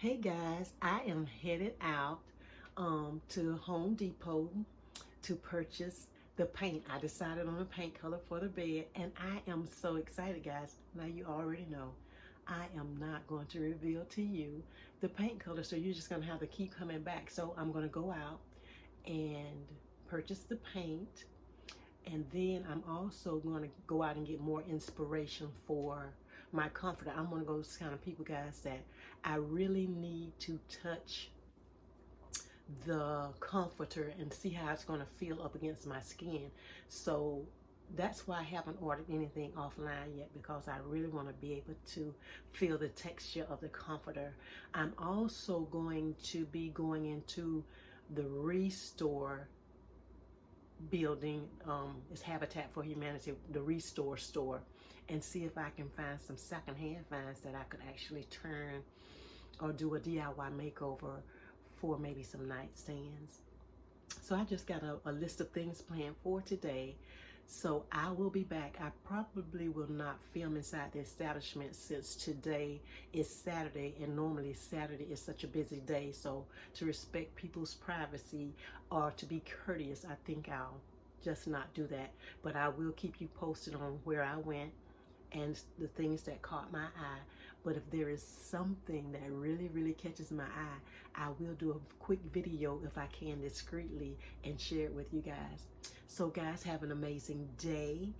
Hey guys, I am headed out to Home Depot to purchase the paint. I decided on a paint color for the bed and I am so excited, guys. Now you already know I am not going to reveal to you the paint color, so you're just going to have to keep coming back. So I'm going to go out and purchase the paint, and then I'm also going to go out and get more inspiration for my comforter. I'm one of those kind of people, guys, that I really need to touch the comforter and see how it's going to feel up against my skin. So that's why I haven't ordered anything offline yet, because I really want to be able to feel the texture of the comforter. I'm also going to be going into the Restore building, is Habitat for Humanity, the Restore store, and see if I can find some secondhand finds that I could actually turn or do a DIY makeover for maybe some nightstands. So I just got a list of things planned for today. So I will be back. I probably will not film inside the establishment since today is Saturday, and normally Saturday is such a busy day. So to respect people's privacy or to be courteous, I think I'll just not do that. But I will keep you posted on where I went and the things that caught my eye. But if there is something that really catches my eye, I will do a quick video if I can, discreetly, and share it with you guys. So guys, have an amazing day,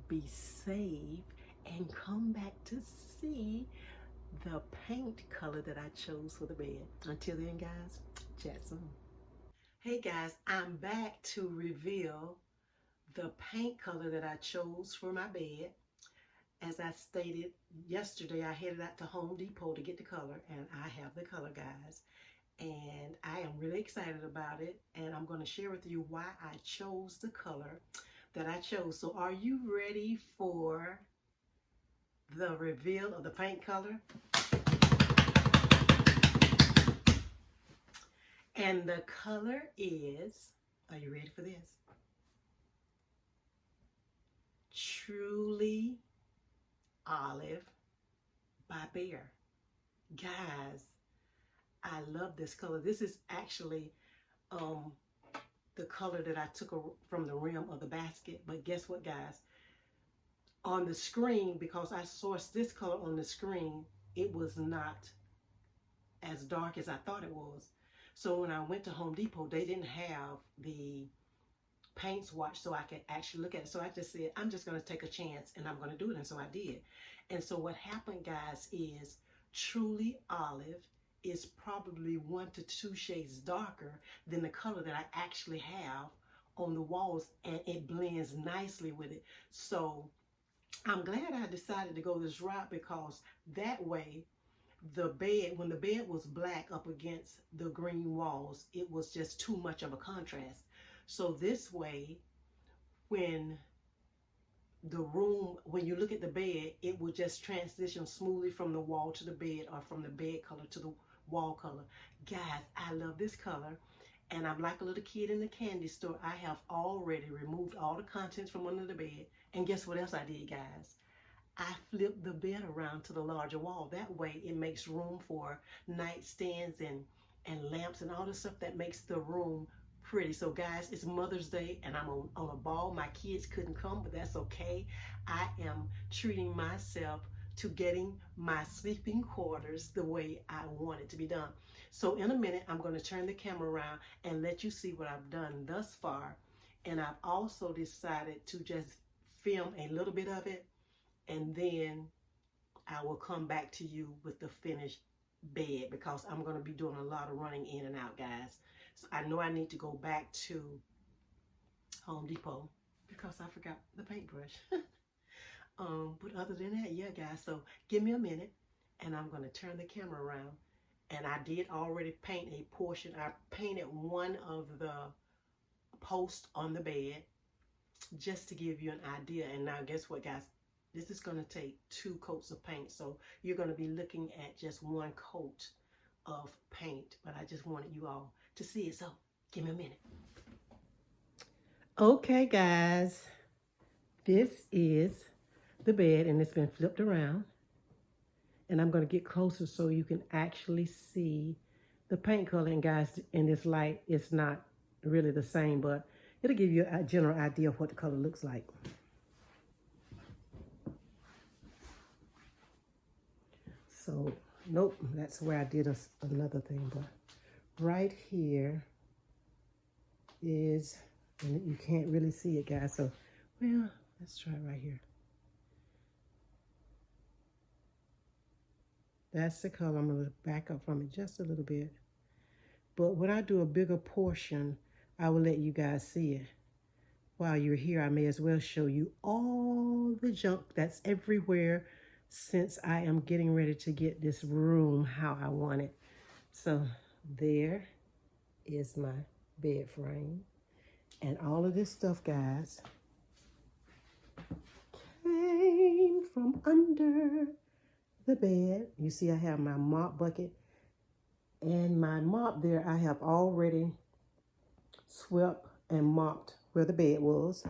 be safe, and come back to see the paint color that I chose for the bed. Until then, guys, chat soon. Hey guys, I'm back to reveal the paint color that I chose for my bed. As I stated yesterday, I headed out to Home Depot to get the color, and I have the color, guys. And I am really excited about it, and I'm going to share with you why I chose the color that I chose. So are you ready for the reveal of the paint color? And the color is, are you ready for this? Truly Olive by Behr. Guys, I love this color. This is actually the color that I took from the rim of the basket. But guess what, guys? On the screen, because I sourced this color on the screen, it was not as dark as I thought it was. So when I went to Home Depot, they didn't have the paint swatch so I could actually look at it. So I just said, I'm just going to take a chance and I'm going to do it. And so I did. And so what happened, guys, is Truly Olive is probably 1 to 2 shades darker than the color that I actually have on the walls, and it blends nicely with it. So I'm glad I decided to go this route, because that way the bed, when the bed was black up against the green walls, it was just too much of a contrast. So this way, when when you look at the bed, it will just transition smoothly from the wall to the bed, or from the bed color to the wall color. Guys, I love this color, and I'm like a little kid in the candy store. I have already removed all the contents from under the bed, and guess what else I did, guys? I flipped the bed around to the larger wall. That way it makes room for nightstands and lamps and all the stuff that makes the room pretty. So guys, it's Mother's Day and I'm on a ball. My kids couldn't come, but that's okay. I am treating myself to getting my sleeping quarters the way I want it to be done. So in a minute, I'm going to turn the camera around and let you see what I've done thus far. And I've also decided to just film a little bit of it, and then I will come back to you with the finished bed, because I'm going to be doing a lot of running in and out, guys. So I know I need to go back to Home Depot because I forgot the paintbrush. But other than that, yeah, guys, so give me a minute and I'm going to turn the camera around. And I did already paint a portion. I painted one of the posts on the bed just to give you an idea. And now guess what, guys? This is going to take 2 coats of paint. So you're going to be looking at just 1 coat of paint. But I just wanted you all to see it. So give me a minute. Okay, guys. This is the bed, and it's been flipped around. And I'm going to get closer so you can actually see the paint color. And guys, in this light, it's not really the same, but it'll give you a general idea of what the color looks like. So, nope, that's where I did another thing, but right here is, and you can't really see it, guys, so, well, let's try it right here. That's the color. I'm going to back up from it just a little bit. But when I do a bigger portion, I will let you guys see it. While you're here, I may as well show you all the junk that's everywhere, since I am getting ready to get this room how I want it. So there is my bed frame. And all of this stuff, guys, came from under the bed. You see I have my mop bucket. And my mop there, I have already swept and mopped where the bed was.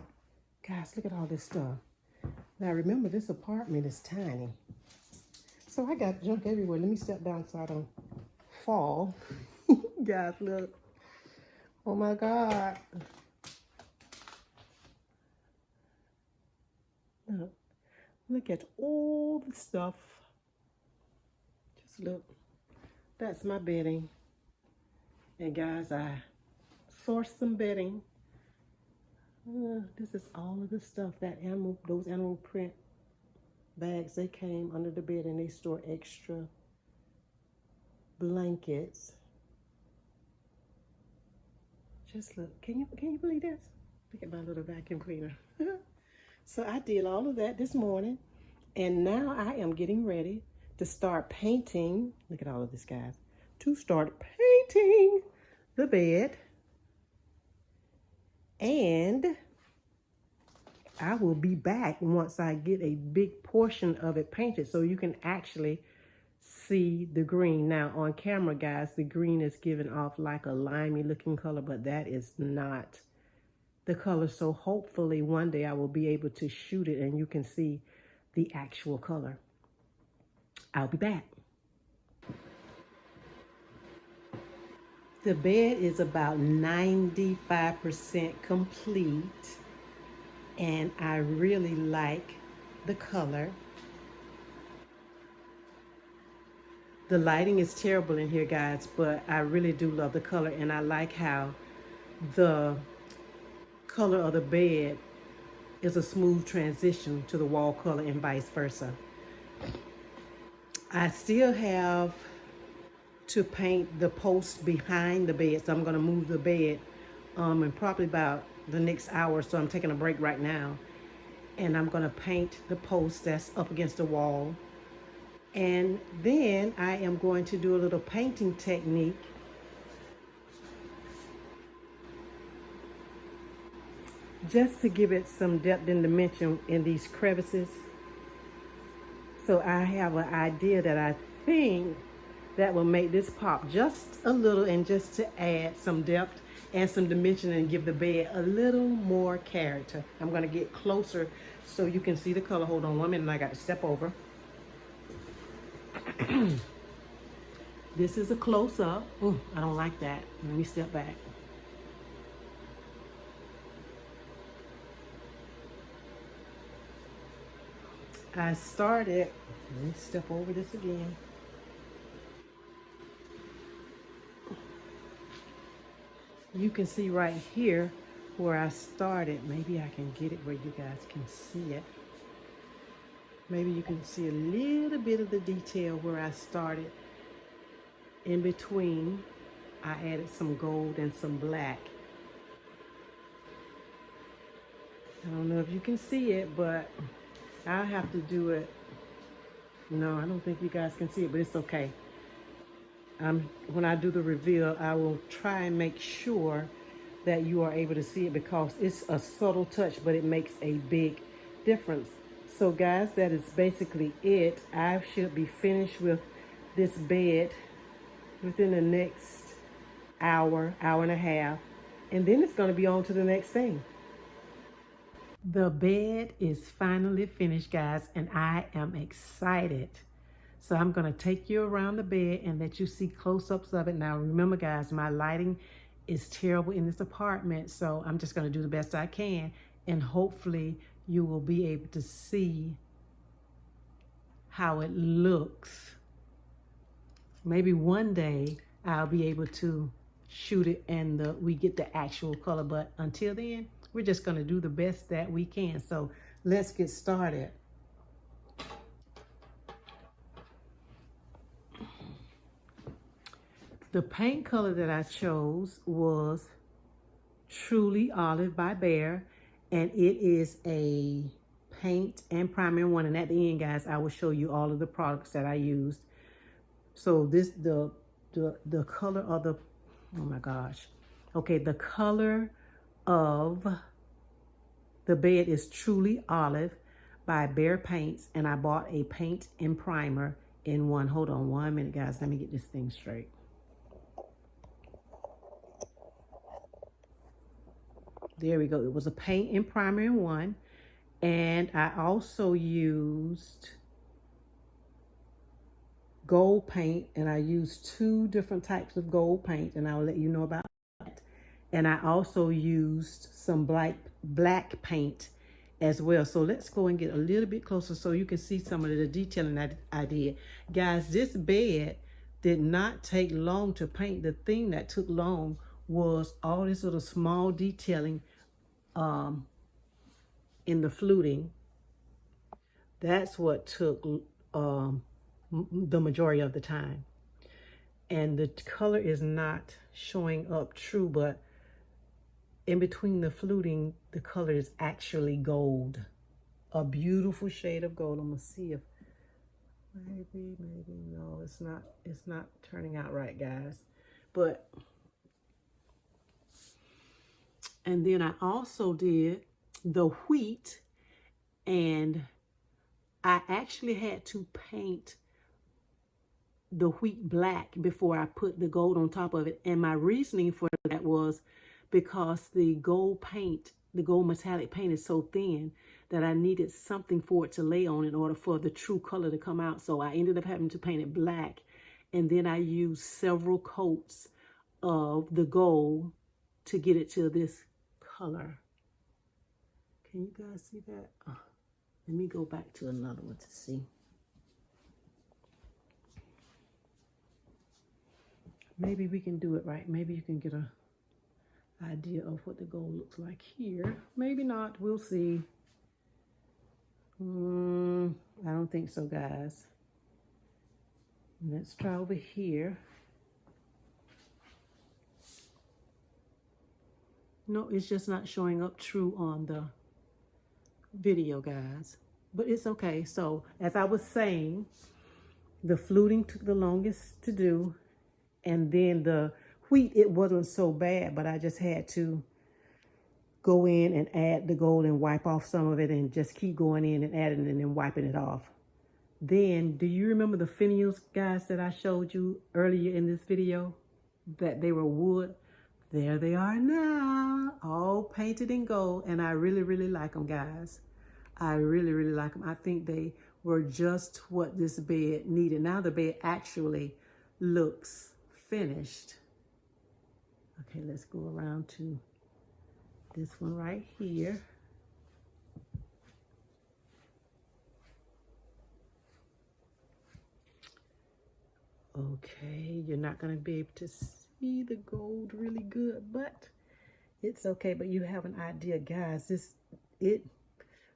Guys, look at all this stuff. Now remember, this apartment is tiny. So I got junk everywhere. Let me step down so I don't fall. Guys, look. Oh my God. Look at all the stuff. Just look. That's my bedding. And guys, I sourced some bedding. This is all of the stuff that those animal print bags, they came under the bed and they store extra blankets. Just look. Can you believe this? Look at my little vacuum cleaner. So I did all of that this morning, and now I am getting ready to start painting. Look at all of this, guys. To start painting the bed. And I will be back once I get a big portion of it painted so you can actually see the green. Now on camera, guys, the green is giving off like a limey looking color, but that is not the color. So hopefully one day I will be able to shoot it and you can see the actual color. I'll be back. The bed is about 95% complete, and I really like the color. The lighting is terrible in here, guys, but I really do love the color, and I like how the color of the bed is a smooth transition to the wall color and vice versa. I still have to paint the post behind the bed, so I'm going to move the bed in probably about the next hour. So I'm taking a break right now, and I'm going to paint the post that's up against the wall, and then I am going to do a little painting technique just to give it some depth and dimension in these crevices. So I have an idea that I think that will make this pop just a little, and just to add some depth and some dimension and give the bed a little more character. I'm going to get closer so you can see the color. Hold on 1 minute, I got to step over. This is a close-up. I don't like that. Let me step back. I started, let me step over this again. You can see right here where I started. Maybe I can get it where you guys can see it. Maybe you can see a little bit of the detail where I started. In between, I added some gold and some black. I don't know if you can see it, but I'll have to do it. No, I don't think you guys can see it, but it's okay. When I do the reveal, I will try and make sure that you are able to see it, because it's a subtle touch, but it makes a big difference. So guys, that is basically it. I should be finished with this bed within the next hour, hour and a half, and then it's going to be on to the next thing. The bed is finally finished, guys, and I am excited So I'm going to take you around the bed and let you see close-ups of it. Now, remember, guys, my lighting is terrible in this apartment, so I'm just going to do the best I can, and hopefully you will be able to see how it looks. Maybe one day I'll be able to shoot it and we get the actual color, but until then, we're just going to do the best that we can. So let's get started. The paint color that I chose was Truly Olive by Behr, and it is a paint and primer one. And at the end, guys, I will show you all of the products that I used. So this, the color of the, oh my gosh. Okay, the color of the bed is Truly Olive by Behr Paints, and I bought a paint and primer in one. Hold on 1 minute, guys. Let me get this thing straight. There we go. It was a paint and primer in one. And I also used gold paint, and I used 2 different types of gold paint, and I'll let you know about that. And I also used some black paint as well. So let's go and get a little bit closer so you can see some of the detailing that I did. Guys, this bed did not take long to paint. The thing that took long was all this little small detailing in the fluting. That's what took the majority of the time. And the color is not showing up true, but in between the fluting, the color is actually gold. A beautiful shade of gold. I'm gonna see if maybe no, it's not turning out right, guys. But and then I also did the wheat, and I actually had to paint the wheat black before I put the gold on top of it. And my reasoning for that was because the gold paint, the gold metallic paint is so thin that I needed something for it to lay on in order for the true color to come out. So I ended up having to paint it black. And then I used several coats of the gold to get it to this color. Can you guys see that? Oh, let me go back to another one to see. Maybe we can do it right. Maybe you can get an idea of what the gold looks like here. Maybe not. We'll see. I don't think so, guys. Let's try over here. No, it's just not showing up true on the video, guys. But it's okay. So, as I was saying, the fluting took the longest to do. And then the wheat, it wasn't so bad, but I just had to go in and add the gold and wipe off some of it and just keep going in and adding it and then wiping it off. Then, do you remember the finials, guys, that I showed you earlier in this video? That they were wood? There they are now, all painted in gold, and I really, really like them, guys. I really, really like them. I think they were just what this bed needed. Now the bed actually looks finished. Okay, let's go around to this one right here. Okay, you're not going to be able to see the gold really good, but it's okay. But you have an idea, guys.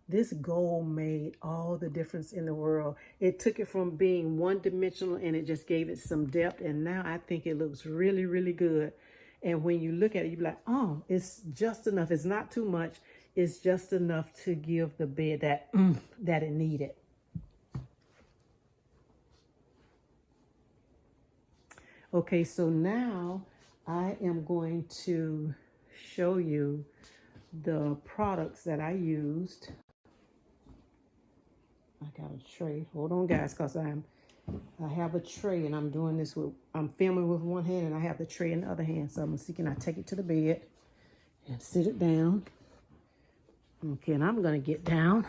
This gold made all the difference in the world. It took it from being one-dimensional and it just gave it some depth. And now I think it looks really, really good. And when you look at it, you're like, oh, it's just enough. It's not too much. It's just enough to give the bed that that it needed. Okay, so now I am going to show you the products that I used. I got a tray. Hold on, guys, because I have a tray and I'm doing this with, I'm filming with one hand and I have the tray in the other hand. So I'm gonna see, can I take it to the bed and sit it down? Okay, and I'm gonna get down.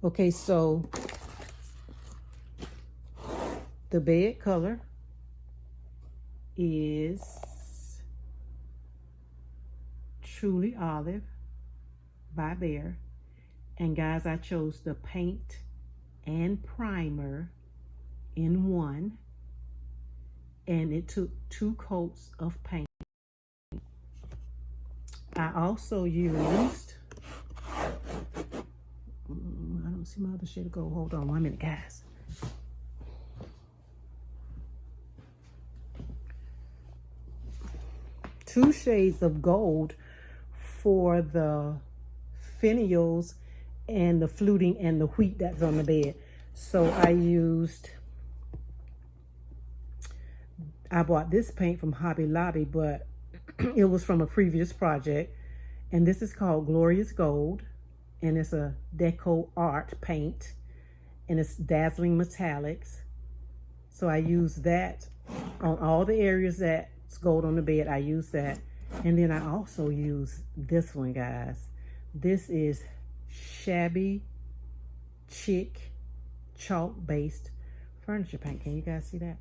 Okay, so The bed color is Truly Olive by Behr. And guys, I chose the paint and primer in one, and it took 2 coats of paint. I also used, I don't see my other shade of gold. Hold on 1 minute, guys. Two shades of gold for the finials and the fluting and the wheat that's on the bed. So I bought this paint from Hobby Lobby, but it was from a previous project. And this is called Glorious Gold. And it's a deco art paint. And it's dazzling metallics. So I use that on all the areas that's gold on the bed. I use that. And then I also use this one, guys. This is Shabby Chic chalk-based furniture paint. Can you guys see that?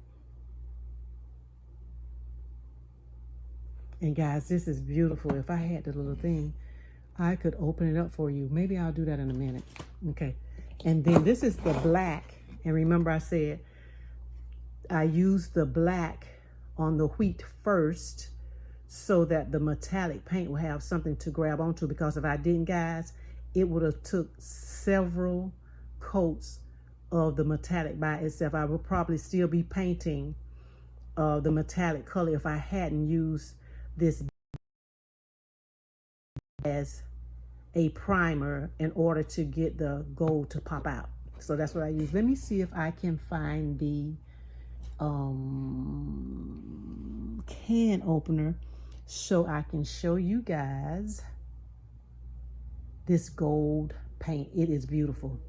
And guys, this is beautiful. If I had the little thing, I could open it up for you. Maybe I'll do that in a minute. Okay. And then this is the black. And remember I said I used the black on the wheat first so that the metallic paint will have something to grab onto, because if I didn't, guys, it would have took several coats of the metallic by itself. I would probably still be painting the metallic color if I hadn't used this as a primer in order to get the gold to pop out. So that's what I use. Let me see if I can find the can opener so I can show you guys this gold paint. It is beautiful.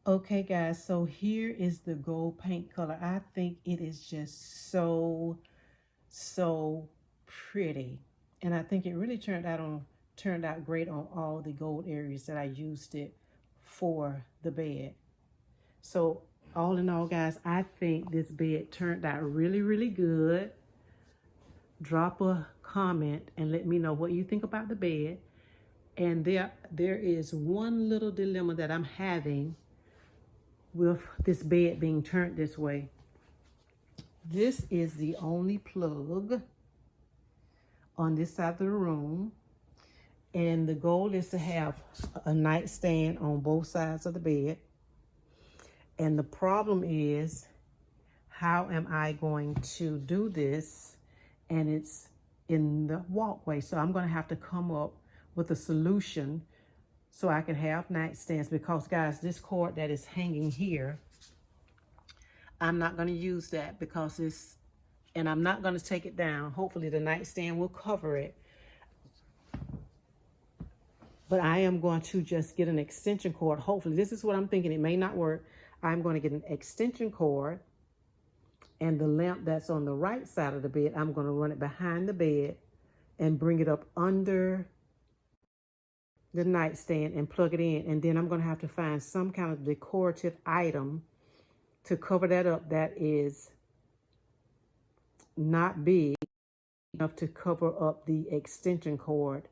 Okay guys, so here is the gold paint color. I think it is just so pretty, and I think it really turned out great on all the gold areas that I used it for the bed. So all in all, guys, I think this bed turned out really good. Drop a comment and let me know what you think about the bed. And there is one little dilemma that I'm having with this bed being turned this way. This is the only plug on this side of the room, and the goal is to have a nightstand on both sides of the bed. And the problem is, how am I going to do this? And it's in the walkway, so I'm going to have to come up with a solution so I can have nightstands, because guys, this cord that is hanging here, I'm not going to use that because and I'm not going to take it down. Hopefully the nightstand will cover it. But I am going to just get an extension cord. Hopefully, this is what I'm thinking. It may not work. I'm going to get an extension cord, and the lamp that's on the right side of the bed, I'm going to run it behind the bed and bring it up under the nightstand and plug it in. And then I'm going to have to find some kind of decorative item to cover that up that is not big enough to cover up the extension cord.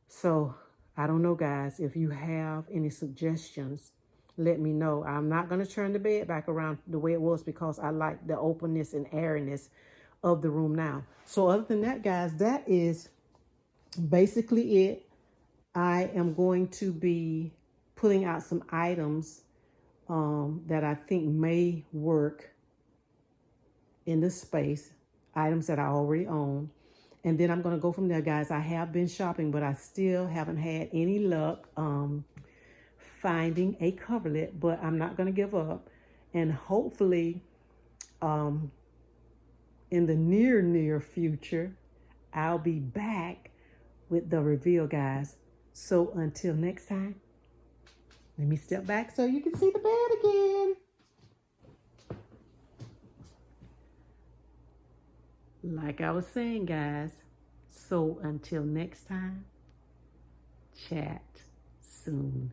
So I don't know, guys. If you have any suggestions, let me know. I'm not going to turn the bed back around the way it was because I like the openness and airiness of the room now. So other than that, guys, that is basically it. I am going to be putting out some items that I think may work in the space, items that I already own. And then I'm going to go from there, guys. I have been shopping, but I still haven't had any luck finding a coverlet, but I'm not going to give up. And hopefully in the near future, I'll be back with the reveal, guys. So until next time, let me step back so you can see the bed again. Like I was saying, guys, so until next time, chat soon.